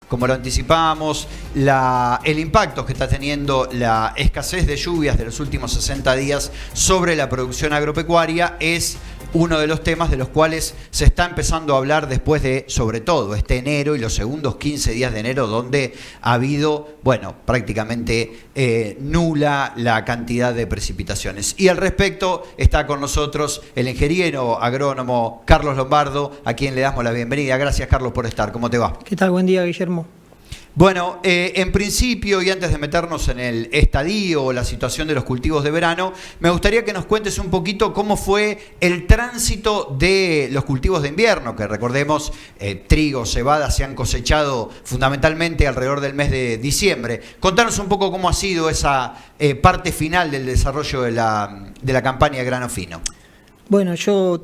como lo anticipábamos, el impacto que está teniendo la escasez de lluvias de los últimos 60 días sobre la producción agropecuaria es uno de los temas de los cuales se está empezando a hablar después de, sobre todo, este enero y los segundos 15 días de enero, donde ha habido, bueno, prácticamente nula la cantidad de precipitaciones. Y al respecto está con nosotros el ingeniero agrónomo Carlos Lombardo, a quien le damos la bienvenida. Gracias, Carlos, por estar. ¿Cómo te va? ¿Qué tal? Buen día, Guillermo. Bueno, en principio, y antes de meternos en el estadio o la situación de los cultivos de verano, me gustaría que nos cuentes un poquito cómo fue el tránsito de los cultivos de invierno, que recordemos, trigo, cebada se han cosechado fundamentalmente alrededor del mes de diciembre. Contanos un poco cómo ha sido esa parte final del desarrollo de la campaña de grano fino. Bueno, yo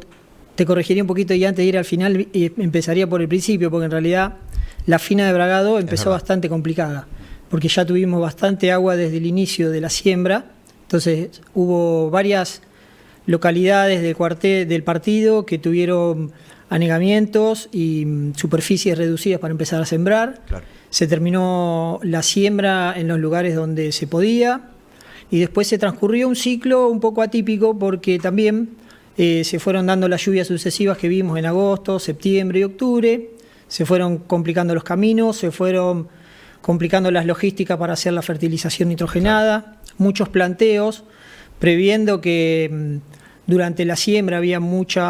te corregiría un poquito y antes de ir al final empezaría por el principio, porque en realidad la fina de Bragado empezó bastante complicada, porque ya tuvimos bastante agua desde el inicio de la siembra. Entonces hubo varias localidades del partido que tuvieron anegamientos y superficies reducidas para empezar a sembrar. Claro. Se terminó la siembra en los lugares donde se podía y después se transcurrió un ciclo un poco atípico porque también se fueron dando las lluvias sucesivas que vimos en agosto, septiembre y octubre. Se fueron complicando los caminos, se fueron complicando las logísticas para hacer la fertilización nitrogenada, muchos planteos, previendo que durante la siembra había mucho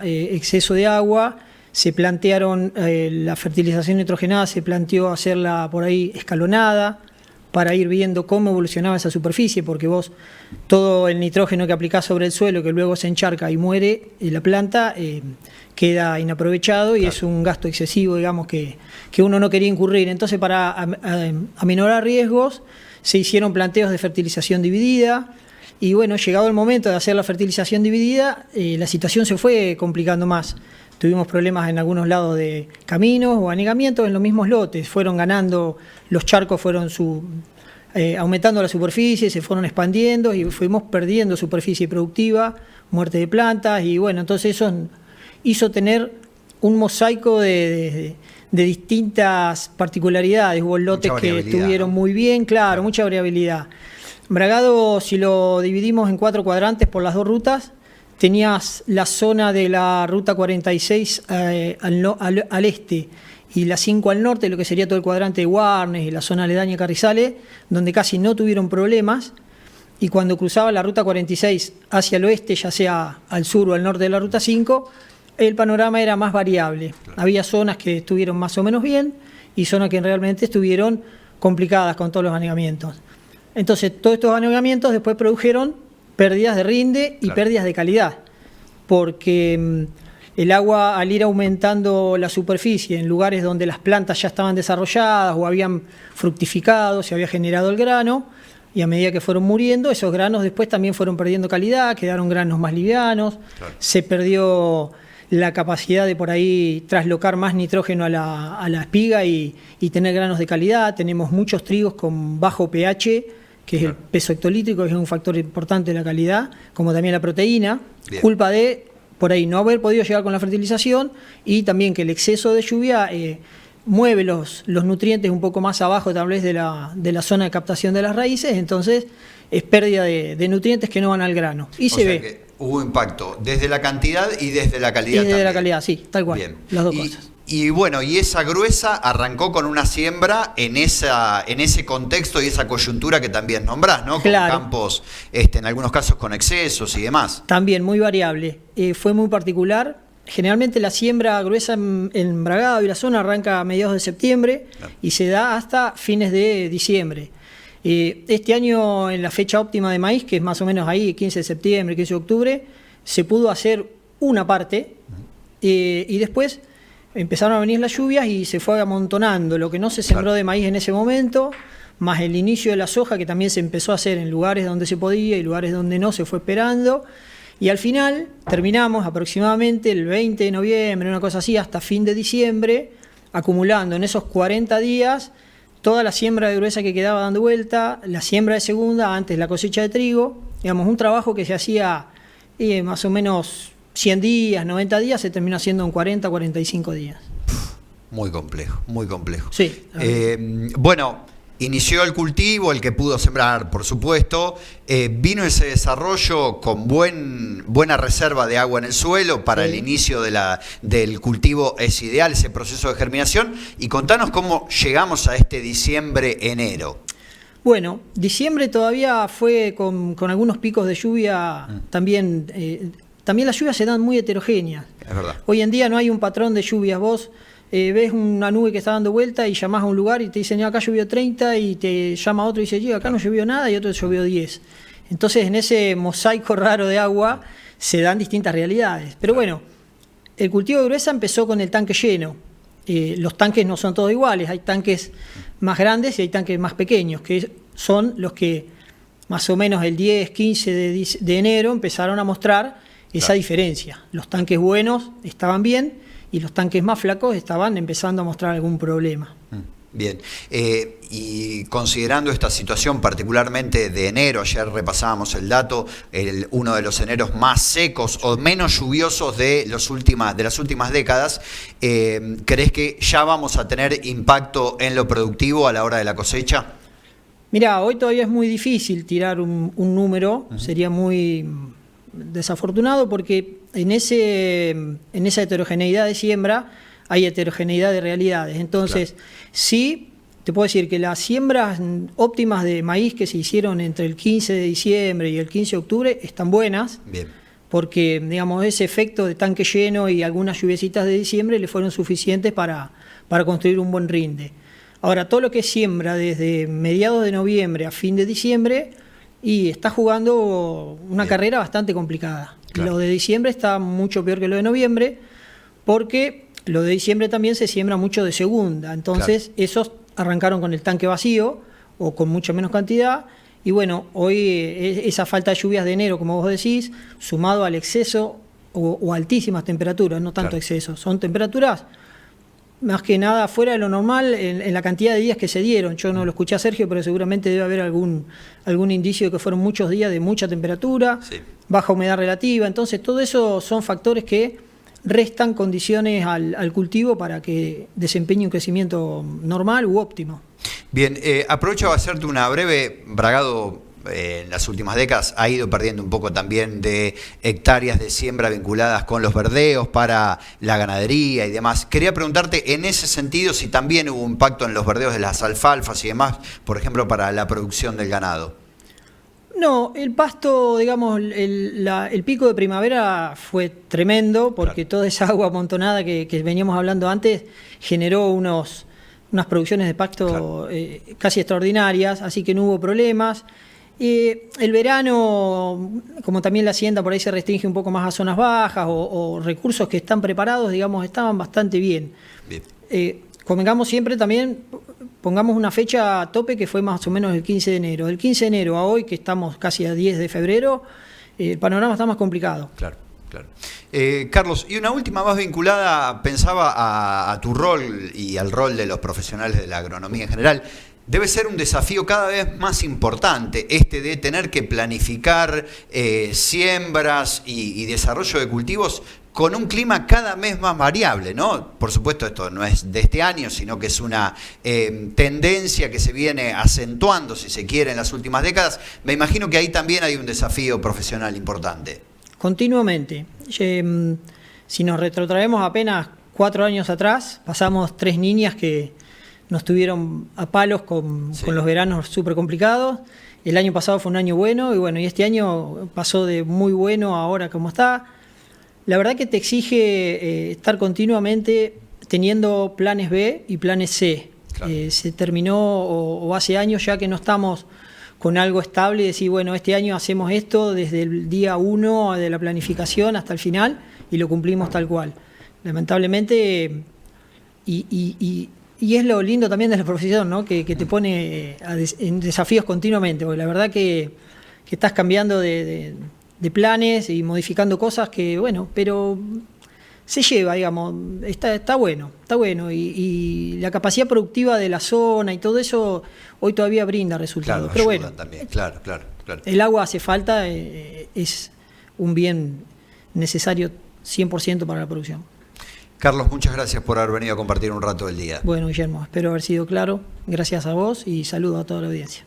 exceso de agua, se plantearon la fertilización nitrogenada, se planteó hacerla por ahí escalonada, para ir viendo cómo evolucionaba esa superficie, porque vos todo el nitrógeno que aplicás sobre el suelo, que luego se encharca y muere la planta, queda inaprovechado y claro, es un gasto excesivo, digamos, que uno no quería incurrir. Entonces, para aminorar riesgos, se hicieron planteos de fertilización dividida y bueno, llegado el momento de hacer la fertilización dividida, la situación se fue complicando más. Tuvimos problemas en algunos lados de caminos o anegamientos en los mismos lotes. Fueron ganando, los charcos fueron aumentando la superficie, se fueron expandiendo y fuimos perdiendo superficie productiva, muerte de plantas y bueno, entonces eso hizo tener un mosaico de distintas particularidades. Hubo lotes que estuvieron muy bien, claro, mucha variabilidad. Bragado, si lo dividimos en 4 cuadrantes por las 2 rutas, tenías la zona de la ruta 46 al este y la 5 al norte, lo que sería todo el cuadrante de Warnes y la zona aledaña de Carrizales, donde casi no tuvieron problemas, y cuando cruzaba la ruta 46 hacia el oeste, ya sea al sur o al norte de la ruta 5, el panorama era más variable. Claro. Había zonas que estuvieron más o menos bien y zonas que realmente estuvieron complicadas con todos los anegamientos. Entonces, todos estos anegamientos después produjeron pérdidas de rinde y claro, pérdidas de calidad, porque el agua, al ir aumentando la superficie en lugares donde las plantas ya estaban desarrolladas o habían fructificado, se había generado el grano, y a medida que fueron muriendo, esos granos después también fueron perdiendo calidad, quedaron granos más livianos, claro, se perdió la capacidad de por ahí traslocar más nitrógeno a la espiga y tener granos de calidad. Tenemos muchos trigos con bajo pH, que es el peso hectolítrico, que es un factor importante de la calidad, como también la proteína, bien, culpa de, por ahí, no haber podido llegar con la fertilización y también que el exceso de lluvia mueve los nutrientes un poco más abajo tal vez de la zona de captación de las raíces, entonces es pérdida de nutrientes que no van al grano. Y se ve que hubo impacto desde la cantidad y desde la calidad. Y desde la calidad, sí, tal cual, bien, las dos cosas. Y bueno, y esa gruesa arrancó con una siembra en ese contexto y esa coyuntura que también nombrás, ¿no? Claro. Con campos, en algunos casos con excesos y demás. También muy variable, fue muy particular. Generalmente la siembra gruesa en Bragado y la zona arranca a mediados de septiembre, claro, y se da hasta fines de diciembre. Este año, en la fecha óptima de maíz, que es más o menos ahí, 15 de septiembre, 15 de octubre, se pudo hacer una parte y después empezaron a venir las lluvias y se fue amontonando lo que no se sembró, claro, de maíz en ese momento, más el inicio de la soja, que también se empezó a hacer en lugares donde se podía y lugares donde no, se fue esperando. Y al final terminamos aproximadamente el 20 de noviembre, una cosa así, hasta fin de diciembre, acumulando en esos 40 días toda la siembra de gruesa que quedaba dando vuelta, la siembra de segunda, antes la cosecha de trigo, digamos, un trabajo que se hacía más o menos 100 días, 90 días, se terminó haciendo en 40, 45 días. Muy complejo, muy complejo. Sí. Bueno, inició el cultivo, el que pudo sembrar, por supuesto. Vino ese desarrollo con buena reserva de agua en el suelo para el inicio del cultivo. Es ideal ese proceso de germinación. Y contanos cómo llegamos a este diciembre-enero. Bueno, diciembre todavía fue con algunos picos de lluvia. También las lluvias se dan muy heterogéneas. Es verdad. Hoy en día no hay un patrón de lluvias. Vos ves una nube que está dando vuelta y llamás a un lugar y te dicen, acá llovió 30, y te llama otro y dice, acá no llovió nada, y otro llovió 10. Entonces, en ese mosaico raro de agua se dan distintas realidades. Pero bueno, el cultivo de gruesa empezó con el tanque lleno. Los tanques no son todos iguales, hay tanques más grandes y hay tanques más pequeños, que son los que más o menos el 10, 15 de enero empezaron a mostrar esa diferencia. Los tanques buenos estaban bien y los tanques más flacos estaban empezando a mostrar algún problema. Bien, y considerando esta situación particularmente de enero, ayer repasábamos el dato, uno de los eneros más secos o menos lluviosos de las últimas décadas, ¿crees que ya vamos a tener impacto en lo productivo a la hora de la cosecha? Mirá, hoy todavía es muy difícil tirar un número, sería muy desafortunado porque en esa heterogeneidad de siembra hay heterogeneidad de realidades. Entonces, sí, te puedo decir que las siembras óptimas de maíz que se hicieron entre el 15 de diciembre y el 15 de octubre están buenas. Bien. Porque, digamos, ese efecto de tanque lleno y algunas lluviecitas de diciembre le fueron suficientes para construir un buen rinde. Ahora, todo lo que siembra desde mediados de noviembre a fin de diciembre y está jugando una carrera bastante complicada. Claro. Lo de diciembre está mucho peor que lo de noviembre, porque lo de diciembre también se siembra mucho de segunda. Entonces, esos arrancaron con el tanque vacío o con mucha menos cantidad. Y bueno, hoy esa falta de lluvias de enero, como vos decís, sumado al exceso o altísimas temperaturas, no tanto exceso, son temperaturas más que nada fuera de lo normal en la cantidad de días que se dieron. Yo no lo escuché a Sergio, pero seguramente debe haber algún indicio de que fueron muchos días de mucha temperatura, baja humedad relativa. Entonces, todo eso son factores que restan condiciones al cultivo para que desempeñe un crecimiento normal u óptimo. Bien, aprovecho a hacerte una breve. Bragado en las últimas décadas ha ido perdiendo un poco también de hectáreas de siembra vinculadas con los verdeos para la ganadería y demás. Quería preguntarte en ese sentido si también hubo impacto en los verdeos de las alfalfas y demás, por ejemplo, para la producción del ganado. No, el pasto, digamos, el pico de primavera fue tremendo porque toda esa agua amontonada que veníamos hablando antes generó unas producciones de pasto casi extraordinarias, así que no hubo problemas. El verano, como también la hacienda por ahí se restringe un poco más a zonas bajas o recursos que están preparados, digamos, estaban bastante bien. Convengamos siempre también, pongamos una fecha a tope que fue más o menos el 15 de enero. Del 15 de enero a hoy, que estamos casi a 10 de febrero, el panorama está más complicado. Claro. Carlos, y una última más vinculada, pensaba a tu rol y al rol de los profesionales de la agronomía en general. Debe ser un desafío cada vez más importante de tener que planificar siembras y desarrollo de cultivos con un clima cada vez más variable, ¿no? Por supuesto, esto no es de este año, sino que es una tendencia que se viene acentuando, si se quiere, en las últimas décadas. Me imagino que ahí también hay un desafío profesional importante. Continuamente. Si nos retrotraemos apenas 4 años atrás, pasamos 3 niñas que nos tuvieron a palos con los veranos súper complicados. El año pasado fue un año bueno y este año pasó de muy bueno a ahora como está. La verdad que te exige estar continuamente teniendo planes B y planes C. Claro. Se terminó o hace años ya que no estamos con algo estable y decir, bueno, este año hacemos esto desde el día 1 de la planificación hasta el final y lo cumplimos tal cual. Lamentablemente, y es lo lindo también de la profesión, ¿no? Que te pone en desafíos continuamente, porque la verdad que estás cambiando de planes y modificando cosas que, bueno, pero se lleva, digamos, está bueno, y la capacidad productiva de la zona y todo eso hoy todavía brinda resultados. Claro, pero bueno, también. Claro. El agua hace falta, es un bien necesario 100% para la producción. Carlos, muchas gracias por haber venido a compartir un rato del día. Bueno, Guillermo, espero haber sido claro. Gracias a vos y saludo a toda la audiencia.